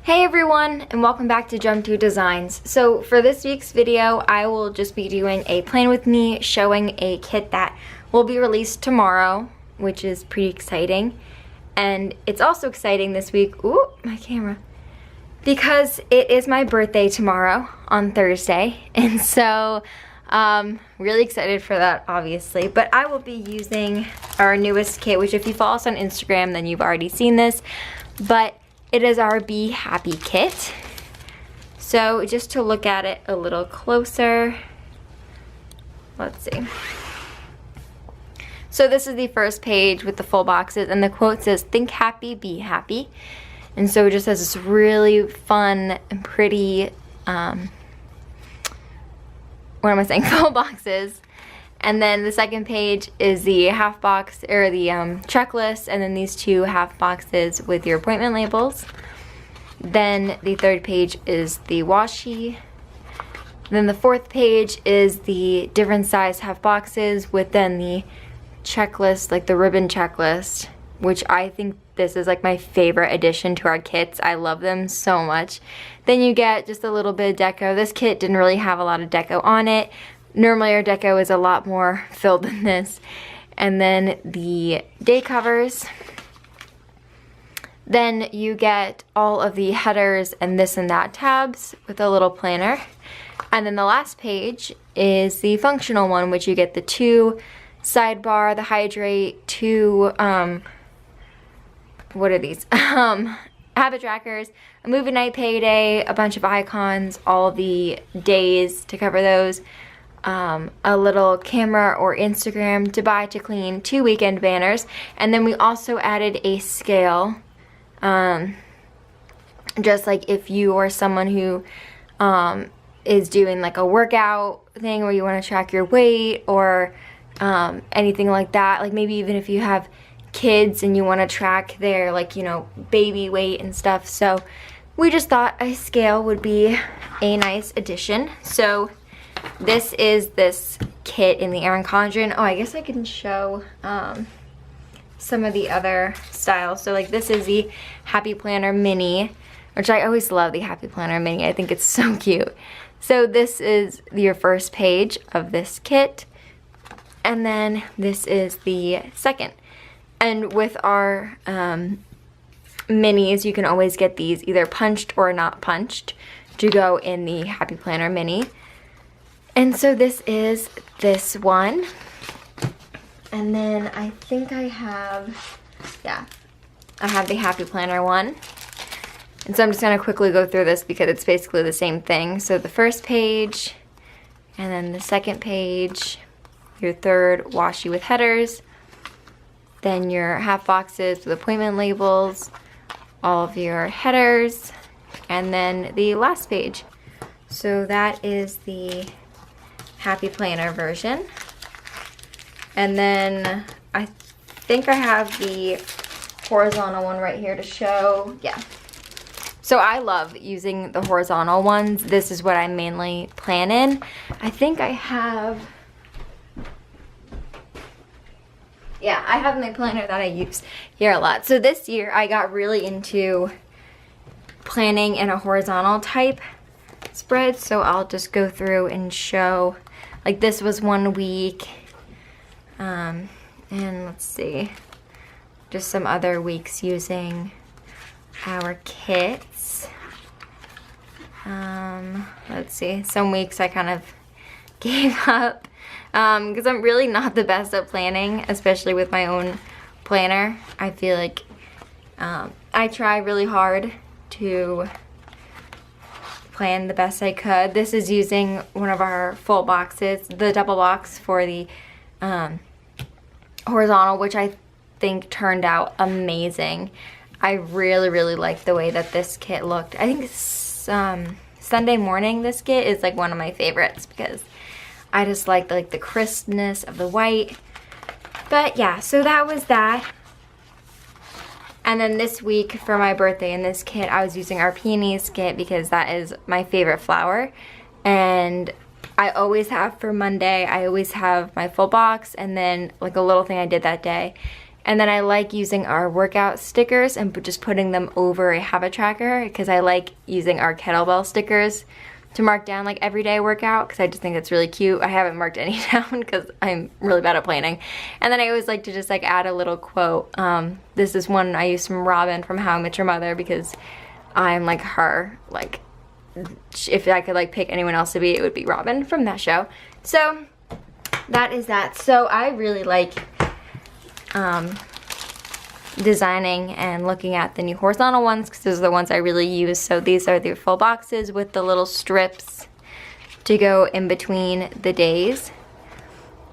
Hey everyone, and welcome back to Jump to Designs. So for this week's video, I will just be doing a plan with me showing a kit that will be released tomorrow, which is pretty exciting. And it's also exciting this week, ooh, my camera, because it is my birthday tomorrow on Thursday. And so, really excited for that, obviously. But I will be using our newest kit, which if you follow us on Instagram, then you've already seen this. But it is our Be Happy kit. So just to look at it a little closer, let's see. So this is the first page with the full boxes, and the quote says, "Think happy, be happy." And so it just has this really fun and pretty, full boxes. And then the second page is the half box, or the checklist, and then these two half boxes with your appointment labels. Then the third page is the washi. Then the fourth page is the different size half boxes with then the checklist, like the ribbon checklist, which I think this is like my favorite addition to our kits. I love them so much. Then you get just a little bit of deco. This kit didn't really have a lot of deco on it. Normally our deco is a lot more filled than this. And then the day covers. Then you get all of the headers and this and that tabs with a little planner. And then the last page is the functional one, which you get the two sidebar, the hydrate, two, what are these? Habit trackers, a movie night payday, a bunch of icons, all the days to cover those. A little camera or Instagram to buy to clean, 2 weekend banners, and then we also added a scale, just like if you are someone who is doing like a workout thing where you want to track your weight or anything like that, like maybe even if you have kids and you want to track their, like, you know, baby weight and stuff. So we just thought a scale would be a nice addition. So this is this kit in the Erin Condren. Oh, I guess I can show some of the other styles. So like this is the Happy Planner Mini, which I always love the Happy Planner Mini. I think it's so cute. So this is your first page of this kit. And then this is the second. And with our minis, you can always get these either punched or not punched to go in the Happy Planner Mini. And so this is this one. And then I think I have, yeah, I have the Happy Planner one. And so I'm just gonna quickly go through this because it's basically the same thing. So the first page, and then the second page, your third washi with headers, then your half boxes with appointment labels, all of your headers, and then the last page. So that is the Happy Planner version. And then I think I have the horizontal one right here to show. Yeah. So I love using the horizontal ones. This is what I mainly plan in. I think I have, yeah, I have my planner that I use here a lot. So this year I got really into planning in a horizontal type spread. So I'll just go through and show, like this was 1 week, and let's see, just some other weeks using our kits. Let's see, some weeks I kind of gave up because I'm really not the best at planning, especially with my own planner. I feel like I try really hard to plan the best I could. This is using one of our full boxes, the double box for the horizontal, which I think turned out amazing. I really, really like the way that this kit looked. I think Sunday morning this kit is like one of my favorites because I just like the crispness of the white. But yeah, so that was that. And then this week for my birthday in this kit, I was using our peonies kit because that is my favorite flower. And I always have for Monday, I always have my full box and then like a little thing I did that day And then I like using our workout stickers and just putting them over a habit tracker, because I like using our kettlebell stickers to mark down like everyday workout, because I just think it's really cute. I haven't marked any down because I'm really bad at planning. And then I always like to just like add a little quote. This is one I used from Robin from How I Met Your Mother, because I'm like her. Like, if I could like pick anyone else to be, it would be Robin from that show. So that is that. So I really like designing and looking at the new horizontal ones, because those are the ones I really use. So these are the full boxes with the little strips to go in between the days,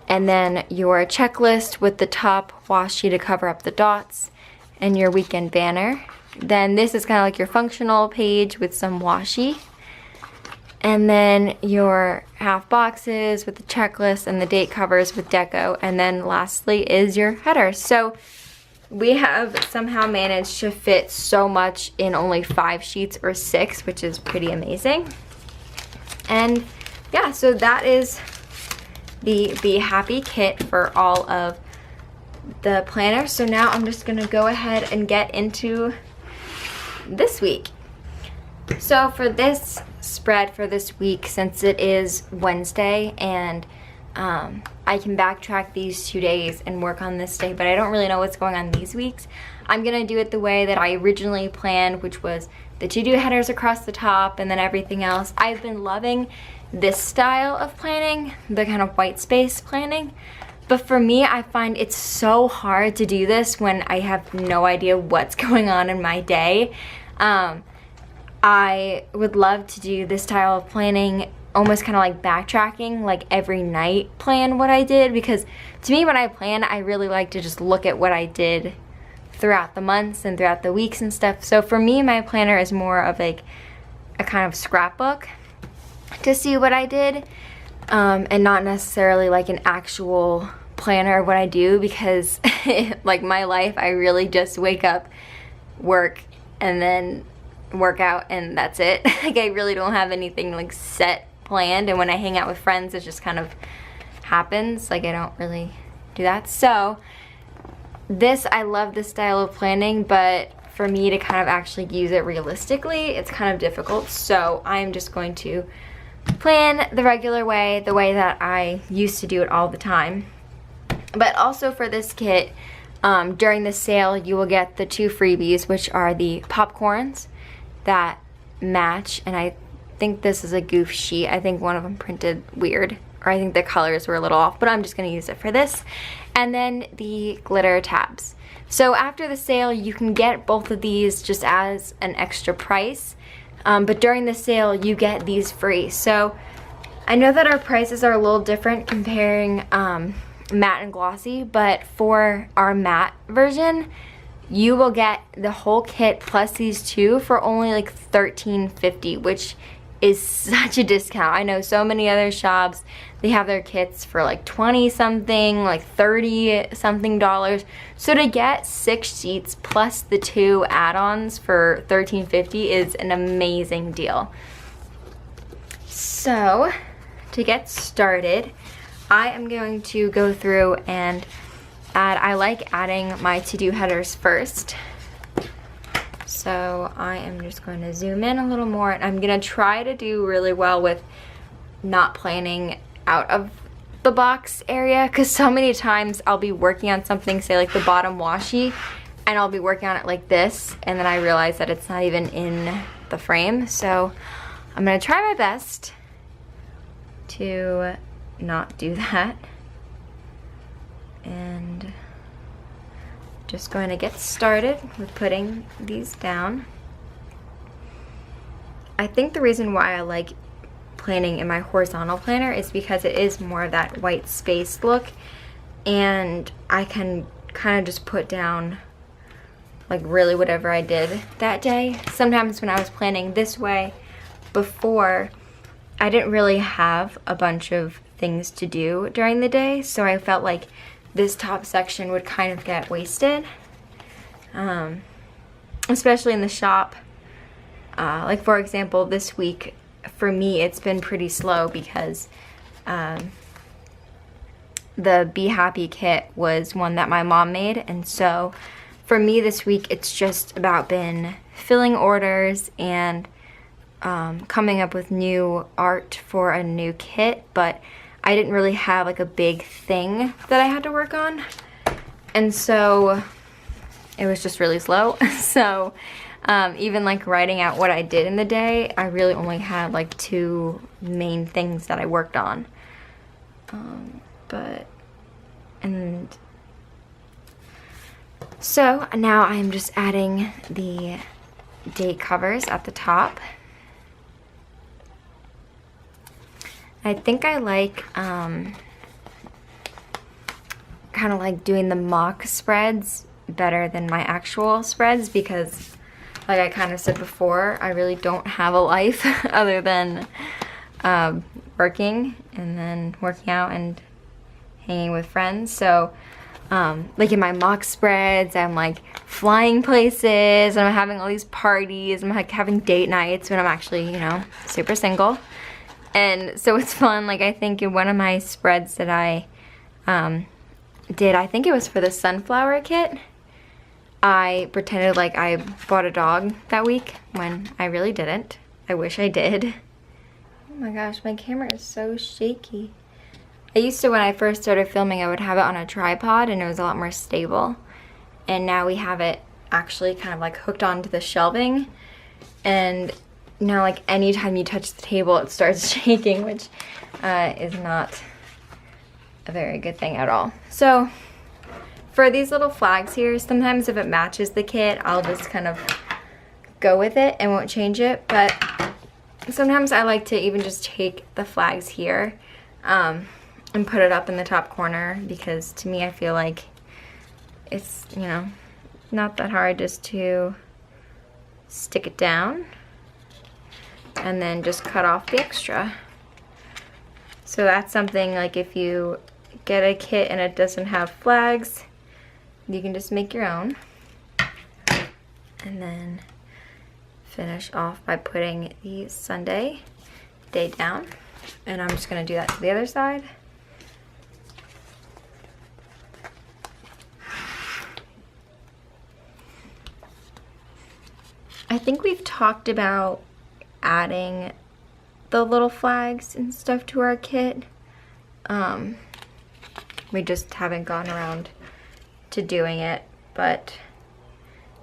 and then your checklist with the top washi to cover up the dots, and your weekend banner. Then this is kind of like your functional page with some washi, and then your half boxes with the checklist and the date covers with deco, and then lastly is your header. So we have somehow managed to fit so much in only 5 sheets or 6, which is pretty amazing. And yeah, so that is the Be Happy kit for all of the planners. So now I'm just gonna go ahead and get into this week. So for this spread for this week, since it is Wednesday and I can backtrack these 2 days and work on this day, but I don't really know what's going on these weeks. I'm gonna do it the way that I originally planned, which was the to-do headers across the top and then everything else. I've been loving this style of planning, the kind of white space planning. But for me, I find it's so hard to do this when I have no idea what's going on in my day. I would love to do this style of planning, almost kind of like backtracking, like every night plan what I did, because to me when I plan, I really like to just look at what I did throughout the months and throughout the weeks and stuff. So for me, my planner is more of like a kind of scrapbook to see what I did, and not necessarily like an actual planner of what I do, because like my life, I really just wake up, work, and then work out, and that's it. Like I really don't have anything like set planned, and when I hang out with friends, it just kind of happens. Like I don't really do that. So this, I love this style of planning, but for me to kind of actually use it realistically, it's kind of difficult. So I'm just going to plan the regular way, the way that I used to do it all the time. But also for this kit, during the sale, you will get the 2 freebies, which are the popcorns that match, and I think this is a goof sheet. I think one of them printed weird, or I think the colors were a little off, but I'm just gonna use it for this. And then the glitter tabs. So after the sale, you can get both of these just as an extra price, but during the sale, you get these free. So I know that our prices are a little different comparing matte and glossy, but for our matte version, you will get the whole kit plus these 2 for only like $13.50, which is such a discount. I know so many other shops, they have their kits for like 20 something, like 30 something dollars. So to get 6 sheets plus the 2 add-ons for $13.50 is an amazing deal. So to get started, I am going to go through and I like adding my to-do headers first. So I am just going to zoom in a little more, and I'm gonna try to do really well with not planning out of the box area, because so many times I'll be working on something, say like the bottom washi, and I'll be working on it like this, and then I realize that it's not even in the frame. So I'm gonna try my best to not do that. And just going to get started with putting these down. I think the reason why I like planning in my horizontal planner is because it is more of that white space look, and I can kind of just put down like really whatever I did that day. Sometimes when I was planning this way before, I didn't really have a bunch of things to do during the day, so I felt like this top section would kind of get wasted, especially in the shop. Like for example, this week for me it's been pretty slow because the Be Happy kit was one that my mom made, and so for me this week it's just about been filling orders and coming up with new art for a new kit, but I didn't really have like a big thing that I had to work on, and so it was just really slow. So even like writing out what I did in the day, I really only had like 2 main things that I worked on. And so now I'm just adding the date covers at the top. I think I like kind of like doing the mock spreads better than my actual spreads, because like I kind of said before, I really don't have a life other than working and then working out and hanging with friends. So like in my mock spreads, I'm like flying places, and I'm having all these parties, I'm like having date nights when I'm actually, you know, super single. And so it's fun. Like I think in one of my spreads that I did, I think it was for the sunflower kit, I pretended like I bought a dog that week when I really didn't. I wish I did. Oh my gosh, my camera is so shaky. I used to, when I first started filming, I would have it on a tripod and it was a lot more stable. And now we have it actually kind of like hooked onto the shelving. And now like anytime you touch the table, it starts shaking, which is not a very good thing at all. So for these little flags here, sometimes if it matches the kit, I'll just kind of go with it and won't change it. But sometimes I like to even just take the flags here and put it up in the top corner, because to me I feel like it's, you know, not that hard just to stick it down and then just cut off the extra. So that's something like if you get a kit and it doesn't have flags, you can just make your own. And then finish off by putting the Sunday day down. And I'm just gonna do that to the other side. I think we've talked about adding the little flags and stuff to our kit. We just haven't gone around to doing it, but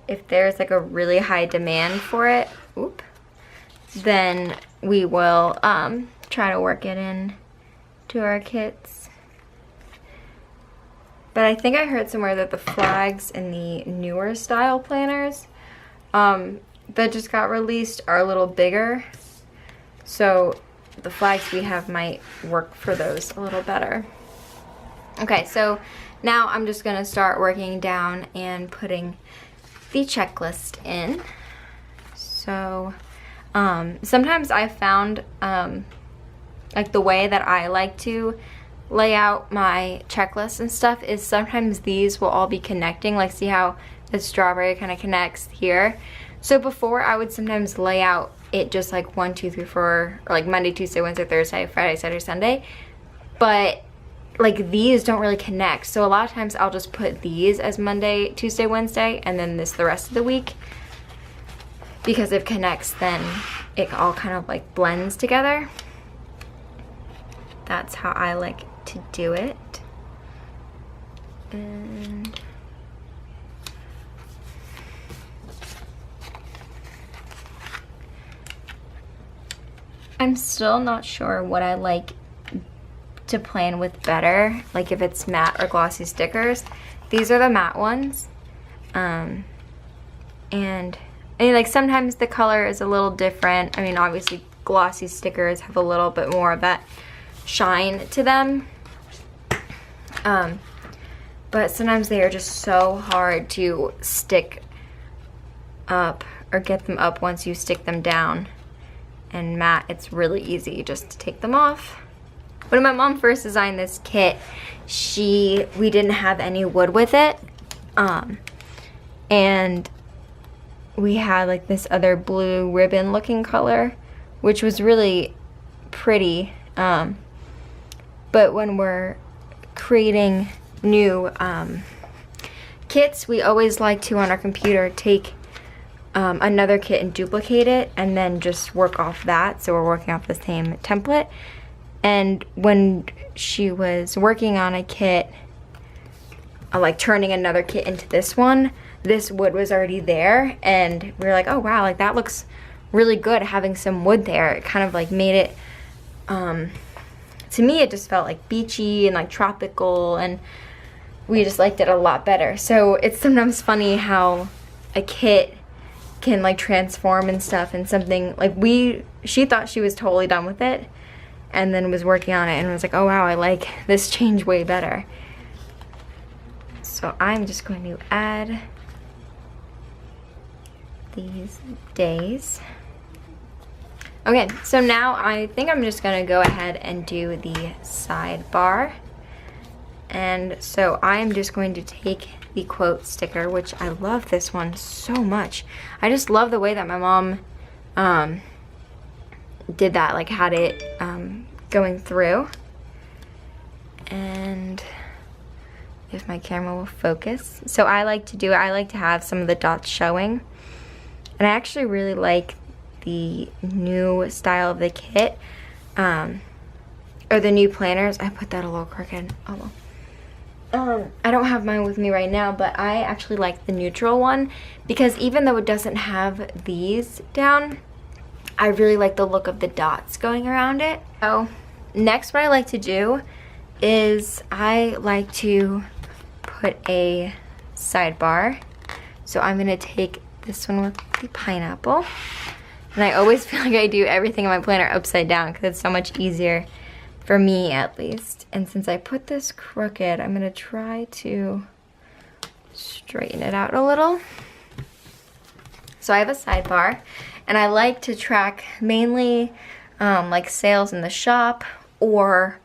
if there's like a really high demand for it, then we will try to work it in to our kits. But I think I heard somewhere that the flags in the newer style planners that just got released are a little bigger, so the flags we have might work for those a little better. Okay, so now I'm just gonna start working down and putting the checklist in. So sometimes I found like the way that I like to lay out my checklist and stuff is sometimes these will all be connecting. Like see how the strawberry kind of connects here? So before I would sometimes lay out it just like 1, 2, 3, 4, or like Monday, Tuesday, Wednesday, Thursday, Friday, Saturday, Sunday. But like these don't really connect. So a lot of times I'll just put these as Monday, Tuesday, Wednesday, and then this the rest of the week. Because if it connects, then it all kind of like blends together. That's how I like to do it. And I'm still not sure what I like to plan with better, like if it's matte or glossy stickers. These are the matte ones. And I mean, like sometimes the color is a little different. I mean, obviously glossy stickers have a little bit more of that shine to them. But sometimes they are just so hard to stick up or get them up once you stick them down. And matte, it's really easy just to take them off. When my mom first designed this kit, we didn't have any wood with it. And we had like this other blue ribbon looking color, which was really pretty. But when we're creating new kits, we always like to, on our computer, take another kit and duplicate it and then just work off that, so we're working off the same template. And when she was working on a kit, like turning another kit into this one, this wood was already there, and we were like, oh wow, like that looks really good having some wood there. It kind of like made it, to me it just felt like beachy and like tropical, and we just liked it a lot better. So it's sometimes funny how a kit can like transform and stuff, and something like she thought she was totally done with it and then was working on it and was like, oh wow, I like this change way better. So I'm just going to add these days. Okay, so now I think I'm just gonna go ahead and do the sidebar. And so I'm just going to take the quote sticker, which I love this one so much. I just love the way that my mom did that, like had it going through. And if my camera will focus. So I like to have some of the dots showing. And I actually really like the new style of the kit, or the new planners. I put that a little crooked, oh well. I don't have mine with me right now, but I actually like the neutral one because even though it doesn't have these down, I really like the look of the dots going around it. So next, what I like to do is I like to put a sidebar. So I'm gonna take this one with the pineapple, and I always feel like I do everything in my planner upside down because it's so much easier for me, at least. And since I put this crooked, I'm gonna try to straighten it out a little. So I have a sidebar, and I like to track mainly like sales in the shop, or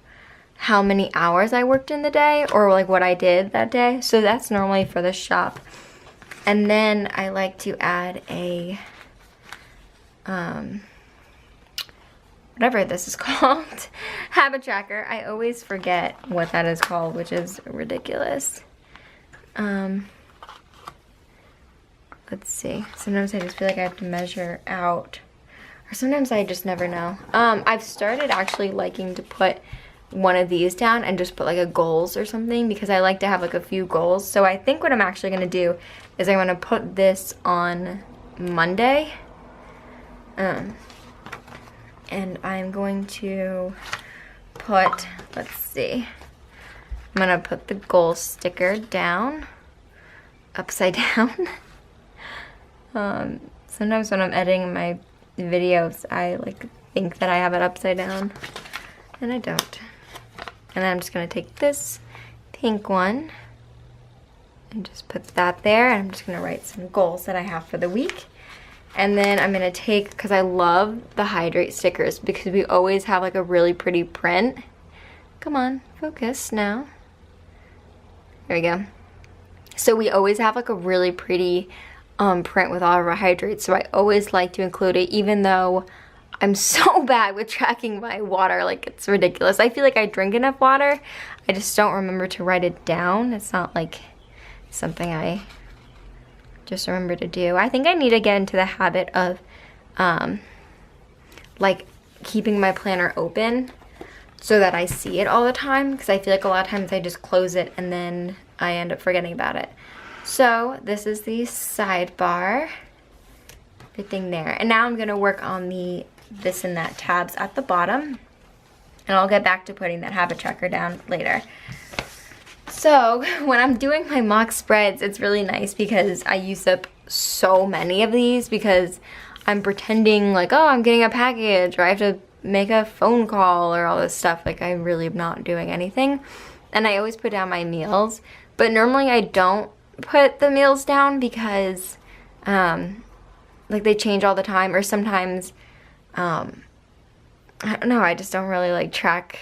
how many hours I worked in the day, or like what I did that day. So that's normally for the shop. And then I like to add a whatever this is called, habit tracker. I always forget what that is called, which is ridiculous. Let's see. Sometimes I just feel like I have to measure out, or sometimes I just never know. I've started actually liking to put one of these down and just put like a goals or something, because I like to have like a few goals. So I think what I'm actually gonna do is I'm gonna put this on Monday. And I'm going to put, let's see, I'm gonna put the goal sticker down, upside down. Sometimes when I'm editing my videos, I like think that I have it upside down, and I don't. And then I'm just gonna take this pink one and just put that there, and I'm just gonna write some goals that I have for the week. And then I'm gonna take, because I love the hydrate stickers, because we always have like a really pretty print. Come on, focus now. There we go. So we always have like a really pretty print with all of our hydrates. So I always like to include it, even though I'm so bad with tracking my water. Like, it's ridiculous. I feel like I drink enough water. I just don't remember to write it down. It's not like something I just remember to do. I think I need to get into the habit of like keeping my planner open so that I see it all the time, because I feel like a lot of times I just close it and then I end up forgetting about it. So this is the sidebar, everything there. And now I'm gonna work on the this and that tabs at the bottom, and I'll get back to putting that habit tracker down later. So when I'm doing my mock spreads, it's really nice because I use up so many of these, because I'm pretending like, oh, I'm getting a package, or I have to make a phone call, or all this stuff. Like, I really am not doing anything. And I always put down my meals, but normally I don't put the meals down because like they change all the time, or sometimes I don't know, I just don't really like track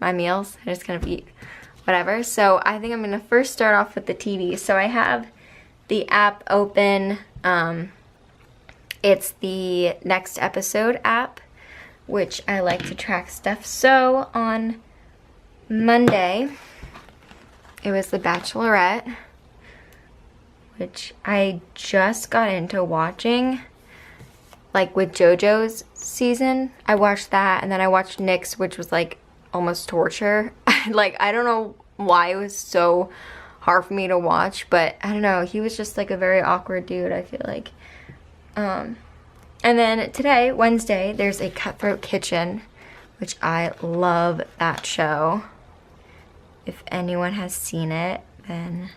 my meals. I just kind of eat whatever. So I think I'm gonna first start off with the TV. So I have the app open. It's the Next Episode app, which I like to track stuff. So on Monday, it was The Bachelorette, which I just got into watching, like with JoJo's season. I watched that, and then I watched Nick's, which was like almost torture. Like, I don't know why it was so hard for me to watch, but I don't know, he was just like a very awkward dude, I feel like. And then today, Wednesday, there's a Cutthroat Kitchen, which I love that show. If anyone has seen it, then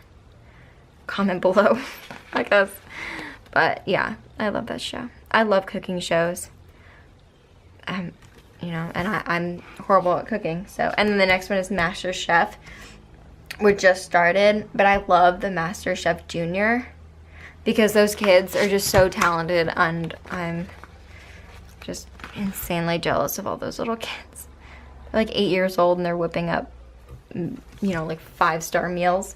comment below, I guess. But yeah, I love that show. I love cooking shows. You know, and I'm horrible at cooking, so. And then the next one is Master Chef, which just started, but I love the Master Chef Junior because those kids are just so talented, and I'm just insanely jealous of all those little kids. They're like 8 years old and they're whipping up, you know, like 5-star meals.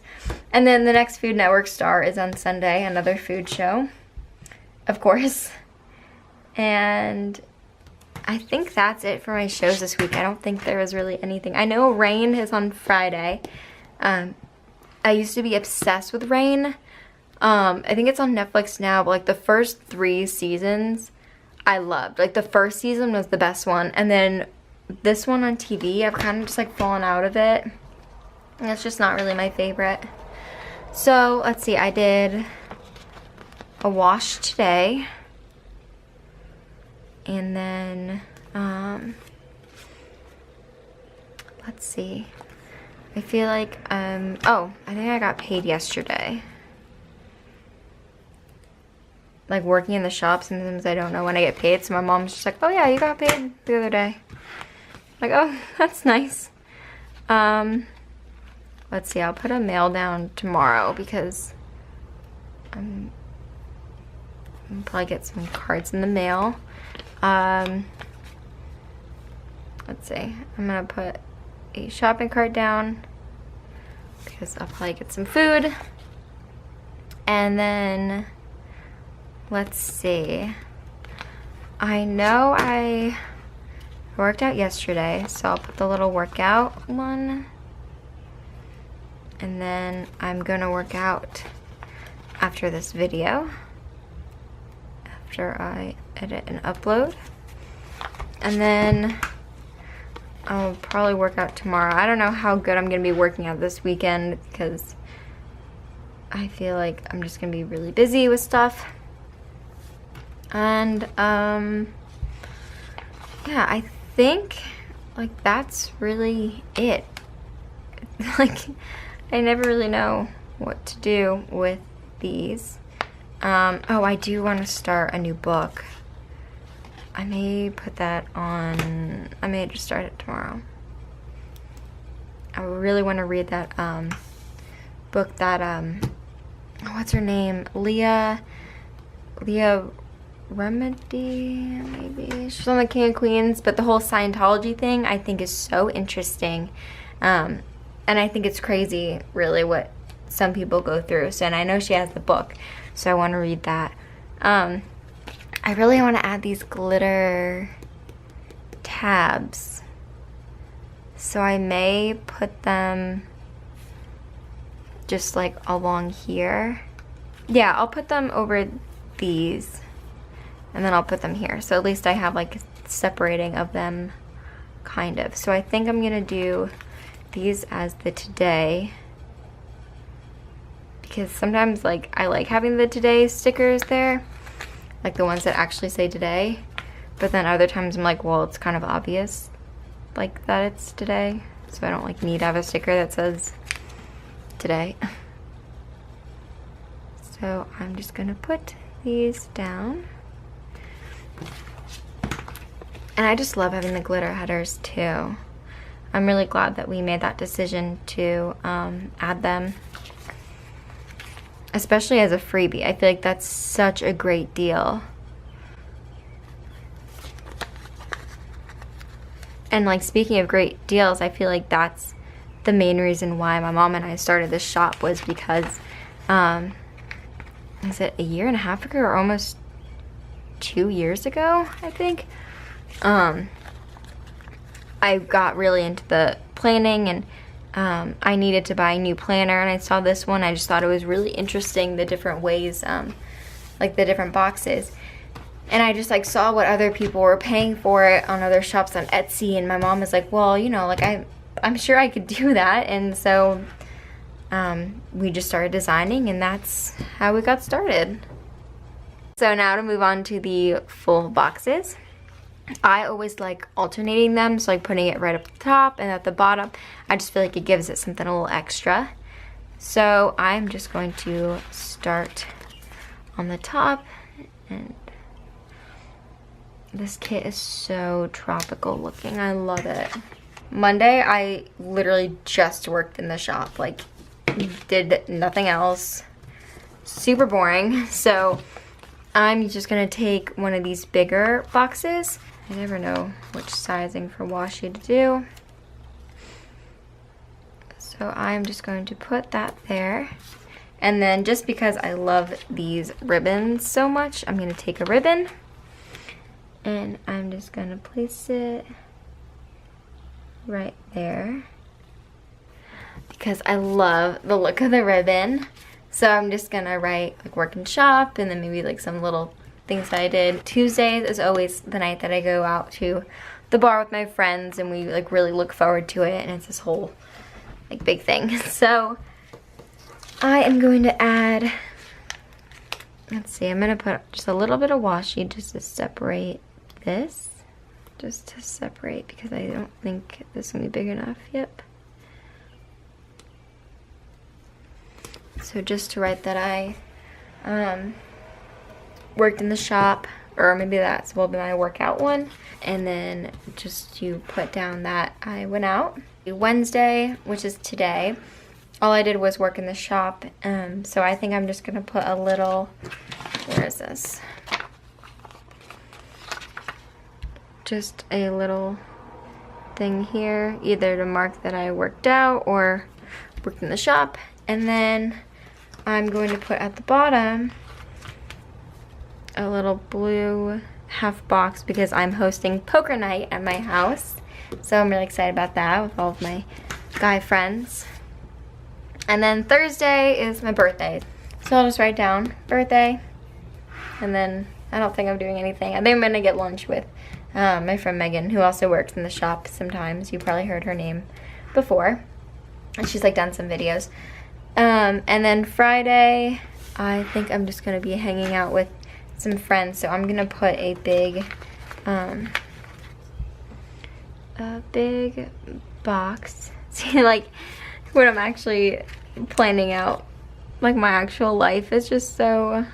And then the next Food Network star is on Sunday, another food show, of course. And I think that's it for my shows this week. I don't think there was really anything. I know Rain is on Friday. I used to be obsessed with Rain. I think it's on Netflix now, but like the first 3 seasons I loved. Like the first season was the best one, and then this one on TV, I've kind of just like fallen out of it. And it's just not really my favorite. So let's see, I did a wash today. And then, let's see. I feel like, oh, I think I got paid yesterday. Like working in the shop, sometimes I don't know when I get paid, so my mom's just like, oh yeah, you got paid the other day. Like, oh, that's nice. Let's see, I'll put a mail down tomorrow because I'll probably get some cards in the mail. Let's see, I'm gonna put a shopping cart down because I'll probably get some food. And then, let's see, I know I worked out yesterday, so I'll put the little workout one. And then I'm gonna work out after this video, after I edit and upload. And then I'll probably work out tomorrow. I don't know how good I'm gonna be working out this weekend because I feel like I'm just gonna be really busy with stuff. And yeah, I think like that's really it. Like, I never really know what to do with these. Oh, I do want to start a new book. I may put that on, I may just start it tomorrow. I really want to read that book that, what's her name? Leah Remedy, maybe? She's on the King of Queens, but the whole Scientology thing I think is so interesting. And I think it's crazy, really, what some people go through. So, and I know she has the book, so I want to read that. I really want to add these glitter tabs. So I may put them just like along here. Yeah, I'll put them over these. And then I'll put them here. So at least I have like separating of them, kind of. So I think I'm going to do these as the today. Because sometimes like I like having the today stickers there. Like the ones that actually say today. But then other times I'm like, well, it's kind of obvious like that it's today. So I don't like need to have a sticker that says today. So I'm just going to put these down. And I just love having the glitter headers too. I'm really glad that we made that decision to add them. Especially as a freebie. I feel like that's such a great deal. And like speaking of great deals, I feel like that's the main reason why my mom and I started this shop, was because is it a year and a half ago or almost 2 years ago, I think? I got really into the planning and I needed to buy a new planner, and I saw this one. I just thought it was really interesting, the different ways, like the different boxes. And I just like saw what other people were paying for it on other shops on Etsy, and my mom was like, well, you know, like I'm sure I could do that. And so we just started designing, and that's how we got started. So now to move on to the full boxes. I always like alternating them, so like putting it right up the top and at the bottom. I just feel like it gives it something a little extra. So I'm just going to start on the top, and this kit is so tropical looking. I love it. Monday, I literally just worked in the shop, like did nothing else. Super boring. So I'm just gonna take one of these bigger boxes. I never know which sizing for washi to do. So I'm just going to put that there. And then just because I love these ribbons so much, I'm gonna take a ribbon and I'm just gonna place it right there because I love the look of the ribbon. So I'm just gonna write like work and shop, and then maybe like some little things that I did. Tuesdays is always the night that I go out to the bar with my friends, and we like really look forward to it, and it's this whole like big thing. So I am going to add, let's see, I'm gonna put just a little bit of washi just to separate this, just to separate, because I don't think this is gonna be big enough. Yep. So just to write that I worked in the shop, or maybe that's will be my workout one, and then just to put down that I went out. Wednesday, which is today, all I did was work in the shop, so I think I'm just gonna put a little, where is this? Just a little thing here, either to mark that I worked out or worked in the shop, and then I'm going to put at the bottom a little blue half box because I'm hosting poker night at my house. So I'm really excited about that with all of my guy friends. And then Thursday is my birthday. So I'll just write down birthday. And then I don't think I'm doing anything. I think I'm gonna get lunch with my friend Megan, who also works in the shop sometimes. You probably heard her name before. And she's like done some videos. And then Friday, I think I'm just gonna be hanging out with some friends. So I'm gonna put a big box. See, like when I'm actually planning out like my actual life is just so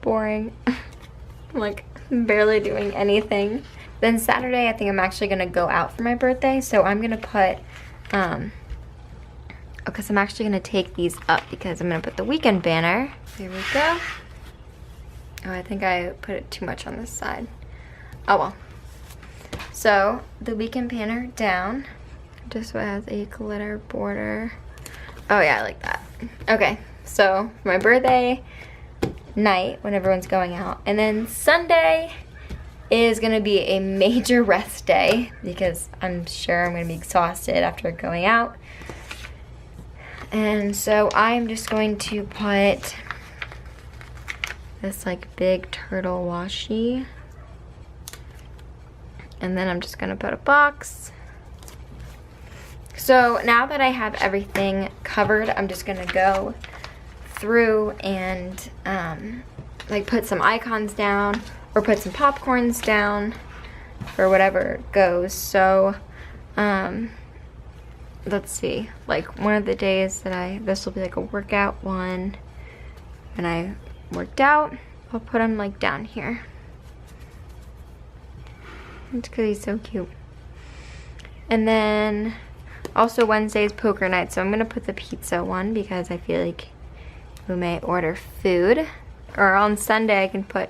boring. I'm like barely doing anything. Then Saturday, I think I'm actually gonna go out for my birthday. So I'm gonna put because I'm actually gonna take these up because I'm gonna put the weekend banner. Here we go. Oh, I think I put it too much on this side. Oh well. So the weekend banner down, just so it has a glitter border. Oh yeah, I like that. Okay, so for my birthday night when everyone's going out, and then Sunday is gonna be a major rest day because I'm sure I'm gonna be exhausted after going out. And so I'm just going to put this like big turtle washi, and then I'm just gonna put a box. So now that I have everything covered, I'm just gonna go through and like put some icons down or put some popcorns down for whatever goes. So let's see, like one of the days that this will be like a workout one, and I worked out, I'll put him like down here. It's because he's so cute. And then also Wednesday's poker night, so I'm gonna put the pizza one because I feel like we may order food. Or on Sunday I can put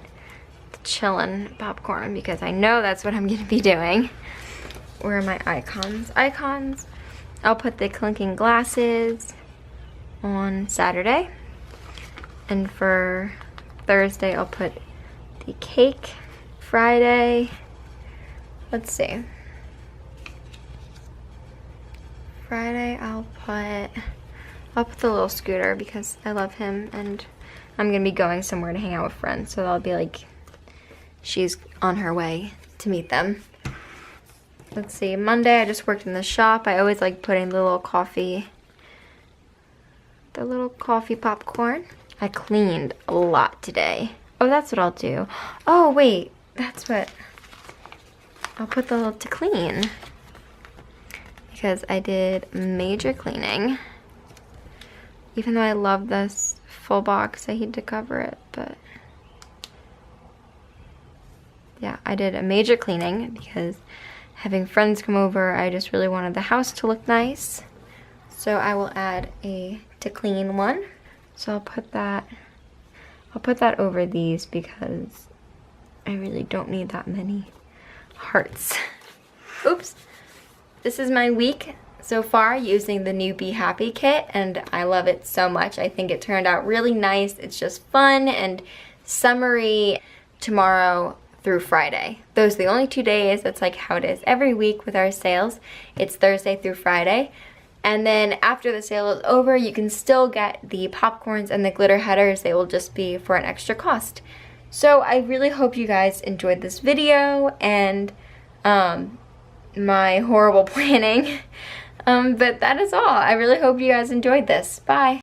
the chillin' popcorn because I know that's what I'm gonna be doing. Where are my icons? Icons. I'll put the clinking glasses on Saturday. And for Thursday, I'll put the cake. Friday, let's see. Friday I'll put the little scooter because I love him and I'm gonna be going somewhere to hang out with friends. So that'll be like, she's on her way to meet them. Let's see, Monday I just worked in the shop. I always like putting the little coffee popcorn. I cleaned a lot today. Oh, that's what I'll do. Oh wait, that's what, I'll put the little to clean because I did major cleaning. Even though I love this full box, I hate to cover it, but yeah, I did a major cleaning because having friends come over, I just really wanted the house to look nice. So I will add a to clean one. So I'll put that over these because I really don't need that many hearts. Oops. This is my week so far using the new Be Happy kit and I love it so much. I think it turned out really nice. It's just fun and summery. Tomorrow through Friday. Those are the only 2 days. That's like how it is every week with our sales. It's Thursday through Friday. And then after the sale is over, you can still get the popcorns and the glitter headers. They will just be for an extra cost. So I really hope you guys enjoyed this video and my horrible planning. But that is all. I really hope you guys enjoyed this. Bye.